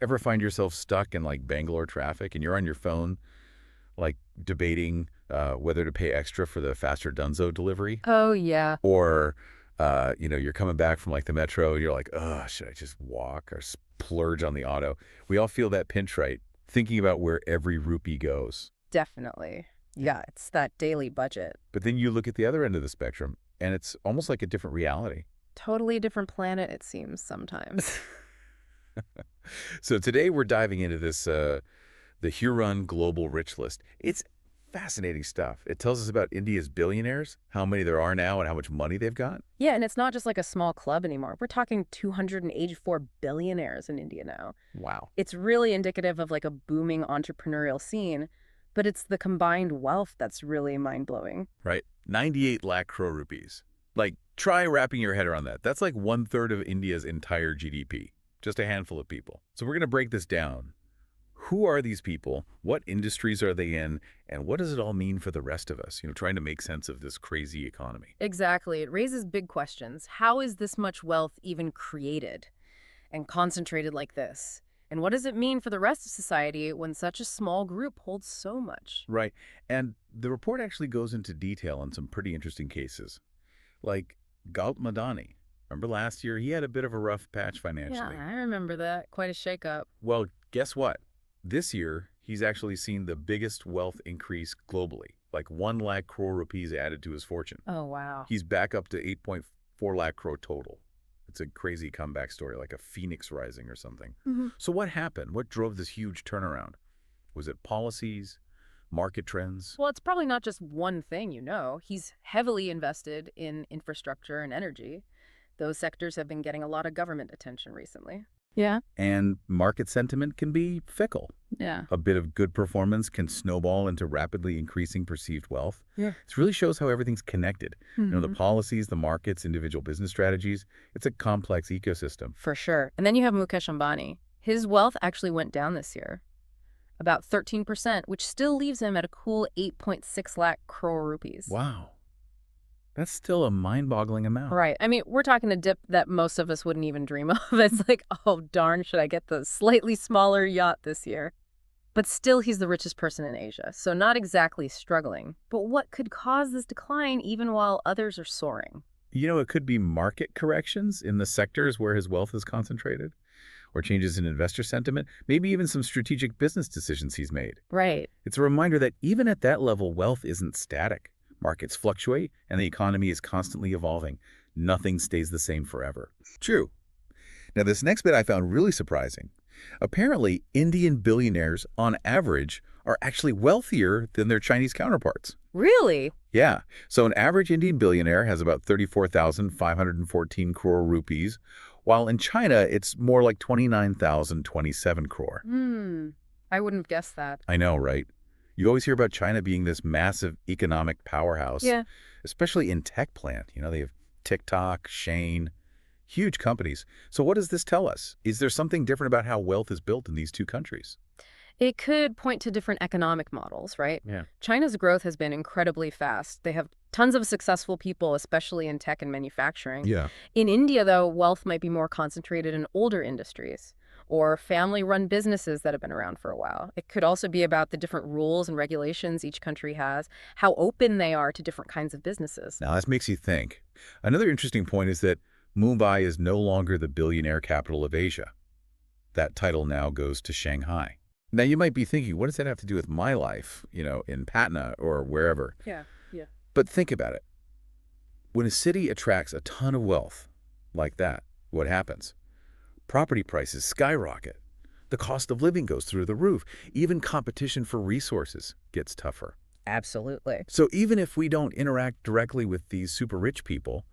Ever find yourself stuck in like Bangalore traffic and you're on your phone, like debating whether to pay extra for the faster Dunzo delivery? Oh, yeah. Or, you're coming back from like the metro and you're like, oh, should I just walk or splurge on the auto? We all feel that pinch, right? Thinking about where every rupee goes. Definitely. Yeah, it's that daily budget. But then you look at the other end of the spectrum and it's almost like a different reality. Totally different planet, it seems sometimes. So today we're diving into this, the Hurun Global Rich List. It's fascinating stuff. It tells us about India's billionaires, how many there are now and how much money they've got. Yeah, and it's not just like a small club anymore. We're talking 284 billionaires in India now. Wow. It's really indicative of like a booming entrepreneurial scene, but it's the combined wealth that's really mind-blowing. Right? 98 lakh crore rupees. Like, try wrapping your head around that. That's like 1/3 of India's entire GDP. Just a handful of people. So we're going to break this down. Who are these people? What industries are they in? And what does it all mean for the rest of us? Trying to make sense of this crazy economy. Exactly. It raises big questions. How is this much wealth even created and concentrated like this? And what does it mean for the rest of society when such a small group holds so much? Right. And the report actually goes into detail on some pretty interesting cases. Like Gautam Adani. Remember last year? He had a bit of a rough patch financially. Yeah, I remember that. Quite a shakeup. Well, guess what? This year, he's actually seen the biggest wealth increase globally, like 1 lakh crore rupees added to his fortune. Oh, wow. He's back up to 8.4 lakh crore total. It's a crazy comeback story, like a phoenix rising or something. So what happened? What drove this huge turnaround? Was it policies, market trends? Well, it's probably not just one thing, He's heavily invested in infrastructure and energy. Those sectors have been getting a lot of government attention recently. Yeah. And market sentiment can be fickle. Yeah. A bit of good performance can snowball into rapidly increasing perceived wealth. Yeah. This really shows how everything's connected. The policies, the markets, individual business strategies. It's a complex ecosystem. For sure. And then you have Mukesh Ambani. His wealth actually went down this year, about 13%, which still leaves him at a cool 8.6 lakh crore rupees. Wow. That's still a mind-boggling amount. Right. I mean, we're talking a dip that most of us wouldn't even dream of. It's like, oh, darn, should I get the slightly smaller yacht this year? But still, he's the richest person in Asia, so not exactly struggling. But what could cause this decline even while others are soaring? It could be market corrections in the sectors where his wealth is concentrated, or changes in investor sentiment, maybe even some strategic business decisions he's made. Right. It's a reminder that even at that level, wealth isn't static. Markets fluctuate, and the economy is constantly evolving. Nothing stays the same forever. True. Now, this next bit I found really surprising. Apparently, Indian billionaires, on average, are actually wealthier than their Chinese counterparts. Really? Yeah. So an average Indian billionaire has about 34,514 crore rupees, while in China, it's more like 29,027 crore. I wouldn't have guessed that. I know, right? You always hear about China being this massive economic powerhouse, Yeah. especially in tech plant. They have TikTok, Shane, huge companies. So what does this tell us? Is there something different about how wealth is built in these two countries? It could point to different economic models, right? Yeah. China's growth has been incredibly fast. They have tons of successful people, especially in tech and manufacturing. Yeah. In India, though, wealth might be more concentrated in older industries or family-run businesses that have been around for a while. It could also be about the different rules and regulations each country has, how open they are to different kinds of businesses. Now, this makes you think. Another interesting point is that Mumbai is no longer the billionaire capital of Asia. That title now goes to Shanghai. Now, you might be thinking, what does that have to do with my life, in Patna or wherever? Yeah. But think about it. When a city attracts a ton of wealth like that, what happens? Property prices skyrocket. The cost of living goes through the roof. Even competition for resources gets tougher. Absolutely. So even if we don't interact directly with these super rich people,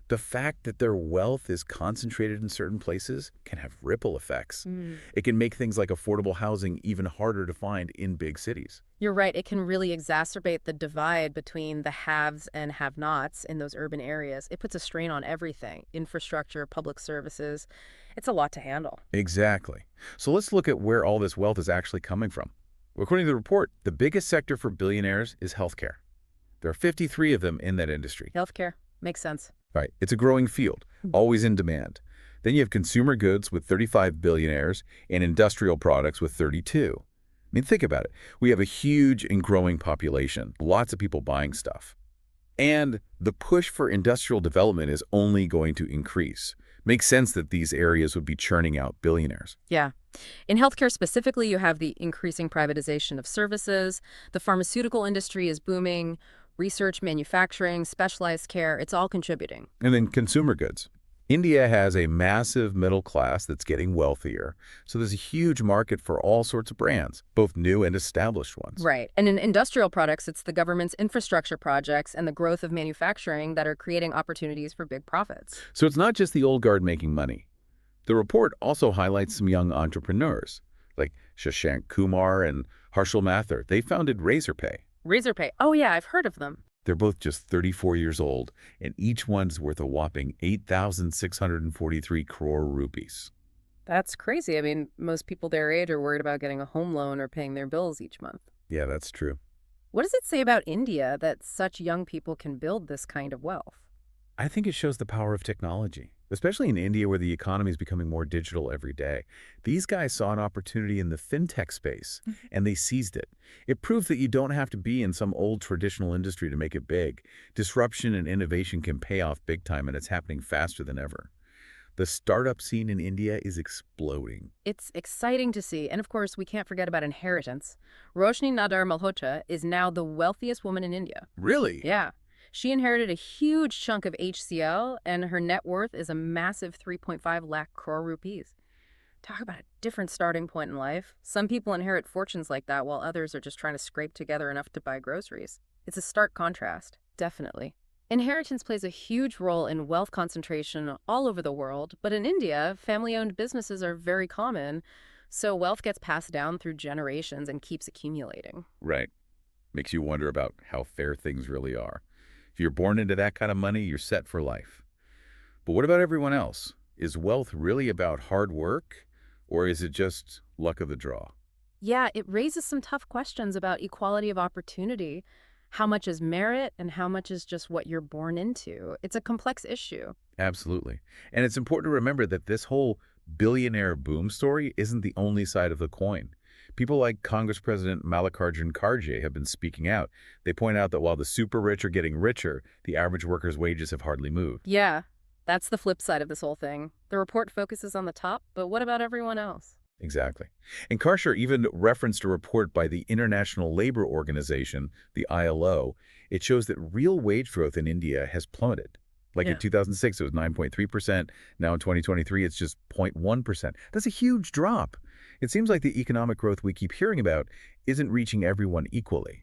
the fact that their wealth is concentrated in certain places can have ripple effects. It can make things like affordable housing even harder to find in big cities. You're right. It can really exacerbate the divide between the haves and have-nots in those urban areas. It puts a strain on everything: infrastructure, public services. It's a lot to handle. Exactly. So let's look at where all this wealth is actually coming from. According to the report, the biggest sector for billionaires is healthcare. There are 53 of them in that industry. Healthcare. Makes sense. Right. It's a growing field, always in demand. Then you have consumer goods with 35 billionaires and industrial products with 32. I mean, think about it. We have a huge and growing population, lots of people buying stuff. And the push for industrial development is only going to increase. Makes sense that these areas would be churning out billionaires. Yeah. In healthcare specifically, you have the increasing privatization of services. The pharmaceutical industry is booming. Research, manufacturing, specialized care, it's all contributing. And then consumer goods. India has a massive middle class that's getting wealthier, so there's a huge market for all sorts of brands, both new and established ones. Right. And in industrial products, it's the government's infrastructure projects and the growth of manufacturing that are creating opportunities for big profits. So it's not just the old guard making money. The report also highlights some young entrepreneurs, like Shashank Kumar and Harshal Mathur. They founded Razorpay. Razorpay. Oh, yeah, I've heard of them. They're both just 34 years old, and each one's worth a whopping 8,643 crore rupees. That's crazy. I mean, most people their age are worried about getting a home loan or paying their bills each month. Yeah, that's true. What does it say about India that such young people can build this kind of wealth? I think it shows the power of technology, especially in India where the economy is becoming more digital every day. These guys saw an opportunity in the fintech space, and they seized it. It proves that you don't have to be in some old traditional industry to make it big. Disruption and innovation can pay off big time, and it's happening faster than ever. The startup scene in India is exploding. It's exciting to see. And of course, we can't forget about inheritance. Roshni Nadar Malhotra is now the wealthiest woman in India. Really? Yeah. She inherited a huge chunk of HCL, and her net worth is a massive 3.5 lakh crore rupees. Talk about a different starting point in life. Some people inherit fortunes like that, while others are just trying to scrape together enough to buy groceries. It's a stark contrast, definitely. Inheritance plays a huge role in wealth concentration all over the world, but in India, family-owned businesses are very common, so wealth gets passed down through generations and keeps accumulating. Right. Makes you wonder about how fair things really are. If you're born into that kind of money, you're set for life. But what about everyone else? Is wealth really about hard work, or is it just luck of the draw? Yeah, it raises some tough questions about equality of opportunity. How much is merit and how much is just what you're born into? It's a complex issue. Absolutely. And it's important to remember that this whole billionaire boom story isn't the only side of the coin. People like Congress President Mallikarjun Kharge have been speaking out. They point out that while the super rich are getting richer, the average worker's wages have hardly moved. Yeah, that's the flip side of this whole thing. The report focuses on the top, but what about everyone else? Exactly. And Kharge even referenced a report by the International Labor Organization, the ILO. It shows that real wage growth in India has plummeted. Like Yeah. in 2006, it was 9.3%. Now in 2023, it's just 0.1%. That's a huge drop. It seems like the economic growth we keep hearing about isn't reaching everyone equally.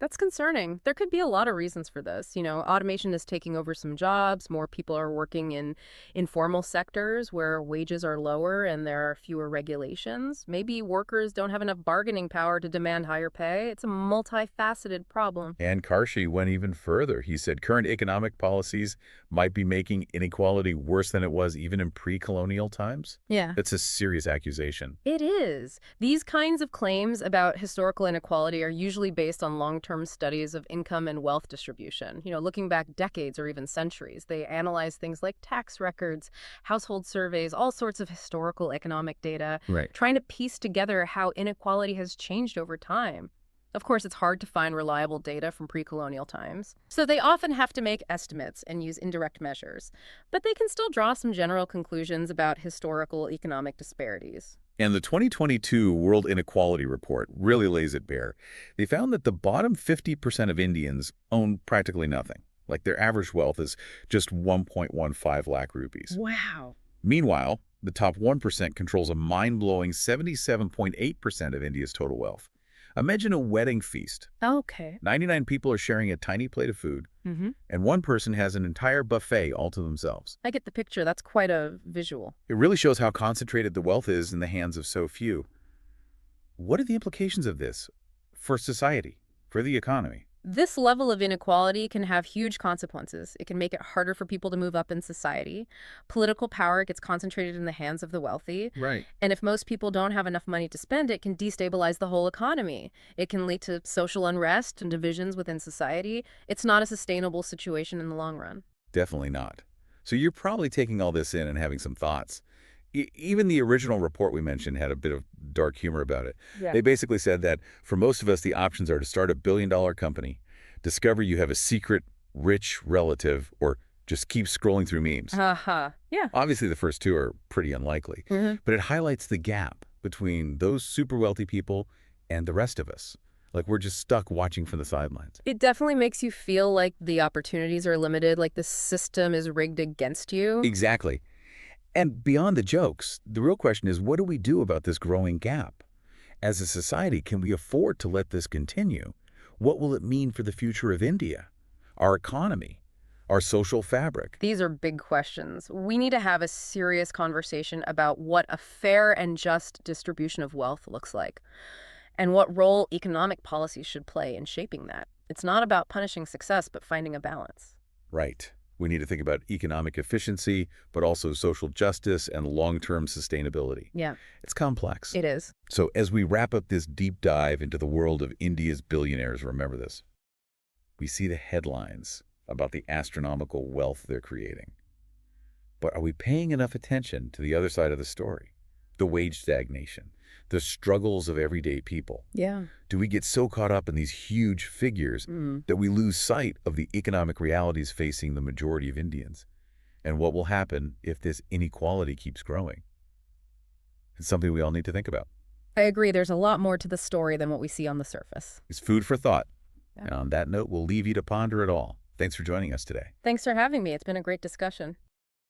That's concerning. There could be a lot of reasons for this. Automation is taking over some jobs. More people are working in informal sectors where wages are lower and there are fewer regulations. Maybe workers don't have enough bargaining power to demand higher pay. It's a multifaceted problem. And Kharge went even further. He said current economic policies might be making inequality worse than it was even in pre-colonial times. Yeah. That's a serious accusation. It is. These kinds of claims about historical inequality are usually based on long-term studies of income and wealth distribution. Looking back decades or even centuries, they analyze things like tax records, household surveys, all sorts of historical economic data, Right. trying to piece together how inequality has changed over time. Of course, it's hard to find reliable data from pre-colonial times, so they often have to make estimates and use indirect measures. But they can still draw some general conclusions about historical economic disparities. And the 2022 World Inequality Report really lays it bare. They found that the bottom 50% of Indians own practically nothing. Like their average wealth is just 1.15 lakh rupees. Wow. Meanwhile, the top 1% controls a mind-blowing 77.8% of India's total wealth. Imagine a wedding feast. Okay. 99 people are sharing a tiny plate of food, and one person has an entire buffet all to themselves. I get the picture. That's quite a visual. It really shows how concentrated the wealth is in the hands of so few. What are the implications of this for society, for the economy? This level of inequality can have huge consequences. It can make it harder for people to move up in society. Political power gets concentrated in the hands of the wealthy. Right. And if most people don't have enough money to spend, it can destabilize the whole economy. It can lead to social unrest and divisions within society. It's not a sustainable situation in the long run. Definitely not. So you're probably taking all this in and having some thoughts. Even the original report we mentioned had a bit of dark humor about it. Yeah. They basically said that for most of us, the options are to start a billion-dollar company, discover you have a secret, rich relative, or just keep scrolling through memes. Yeah. Obviously, the first two are pretty unlikely, but it highlights the gap between those super wealthy people and the rest of us. Like we're just stuck watching from the sidelines. It definitely makes you feel like the opportunities are limited, like the system is rigged against you. Exactly. And beyond the jokes, the real question is, what do we do about this growing gap? As a society, can we afford to let this continue? What will it mean for the future of India, our economy, our social fabric? These are big questions. We need to have a serious conversation about what a fair and just distribution of wealth looks like, and what role economic policies should play in shaping that. It's not about punishing success, but finding a balance. Right. We need to think about economic efficiency, but also social justice and long-term sustainability. Yeah, It's complex. it is. So as we wrap up this deep dive into the world of India's billionaires, remember this. We see the headlines about the astronomical wealth they're creating. But are we paying enough attention to the other side of the story? The wage stagnation, the struggles of everyday people. Yeah. Do we get so caught up in these huge figures that we lose sight of the economic realities facing the majority of Indians? And what will happen if this inequality keeps growing? It's something we all need to think about. I agree. There's a lot more to the story than what we see on the surface. It's food for thought. Yeah. And on that note, we'll leave you to ponder it all. Thanks for joining us today. Thanks for having me. It's been a great discussion.